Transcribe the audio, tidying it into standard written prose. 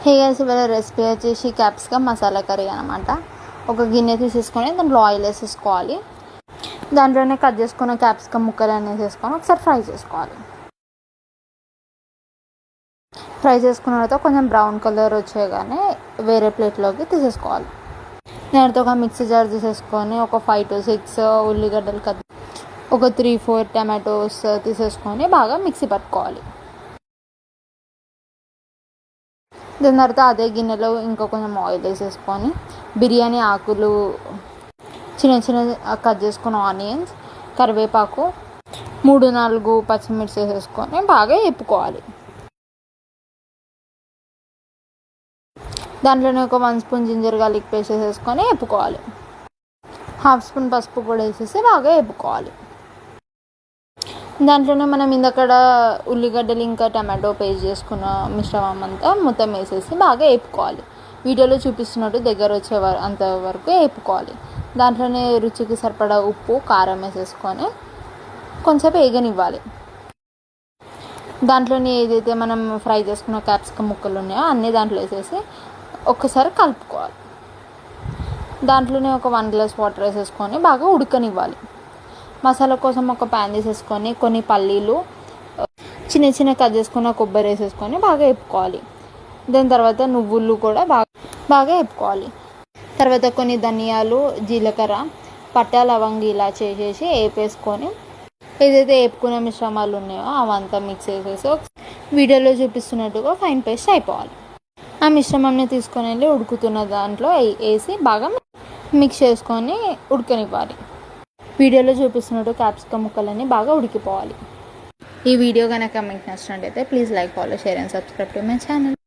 Hey guys, ఇవాళ recipe వచ్చేసి capsicum masala curry అనమాట. ఒక గిన్నె తీసేసుకొని దాంట్లో ఆయిల్ వేసేసుకోవాలి. దాంట్లోనే కట్ చేసుకున్న క్యాప్సికమ్ ముక్కలు అనేసి వేసుకొని ఒకసారి ఫ్రై చేసుకోవాలి. ఫ్రై చేసుకున్న తర్వాత కొంచెం బ్రౌన్ కలర్ వచ్చేగానే వేరే ప్లేట్లోకి తీసేసుకోవాలి. నేనైతే ఒక మిక్సీ జార్ తీసేసుకొని ఒక 5 to 6 ఉల్లిగడ్డలు ఒక 3-4 టమాటోస్ తీసేసుకొని బాగా మిక్సీ పట్టుకోవాలి. దాని తర్వాత అదే గిన్నెలో ఇంకా కొంచెం ఆయిల్ వేసేసుకొని బిర్యానీ ఆకులు, చిన్న చిన్న కట్ చేసుకున్న ఆనియన్స్, కరివేపాకు, 3-4 పచ్చిమిర్చి వేసేసుకొని బాగా వేపుకోవాలి. దాంట్లోనే ఒక 1 స్పూన్ జింజర్ గార్లిక్ పేస్ట్ వేసేసుకొని వేపుకోవాలి. 1/2 స్పూన్ పసుపు కూడా వేసేసి బాగా వేపుకోవాలి. దాంట్లోనే మనం ఇందక్కడ ఉల్లిగడ్డలు ఇంకా టమాటో పేస్ట్ చేసుకున్న మిశ్రమం అంతా మొత్తం వేసేసి బాగా వేపుకోవాలి. వీడియోలో చూపిస్తున్నట్టు దగ్గర అంతవరకు వేపుకోవాలి. దాంట్లోనే రుచికి సరిపడా ఉప్పు, కారం వేసేసుకొని కొంచెం వేగనివ్వాలి. దాంట్లోనే ఏదైతే మనం ఫ్రై చేసుకున్న క్యాప్సికమ్ ముక్కలు ఉన్నాయో అన్నీ దాంట్లో వేసేసి ఒక్కసారి కలుపుకోవాలి. దాంట్లోనే ఒక 1 గ్లాస్ వాటర్ వేసేసుకొని బాగా ఉడకనివ్వాలి. మసాలా కోసం ఒక ప్యాన్ తీసేసుకొని కొన్ని పల్లీలు, చిన్న చిన్న కట్ చేసుకున్న కొబ్బరి వేసేసుకొని బాగా వేపుకోవాలి. దాని తర్వాత నువ్వులు కూడా బాగా వేపుకోవాలి. తర్వాత కొన్ని ధనియాలు, జీలకర్ర, పట్టా, లవంగి ఇలా చేసేసి వేపేసుకొని ఏదైతే వేపుకునే మిశ్రమాలు ఉన్నాయో అవంతా మిక్స్ చేసేసి వీడియోలో చూపిస్తున్నట్టుగా ఫైన్ పేస్ట్ అయిపోవాలి. ఆ మిశ్రమాన్ని తీసుకొని వెళ్ళి ఉడుకుతున్న దాంట్లో వేసి బాగా మిక్స్ చేసుకొని ఉడకనివ్వాలి. వీడియోలో చూపిస్తున్నట్టు క్యాప్సికమ్ ముక్కలన్నీ బాగా ఉడికిపోవాలి. ఈ వీడియో కనుక మీకు నచ్చినట్టయితే please like, follow, share and subscribe to my channel.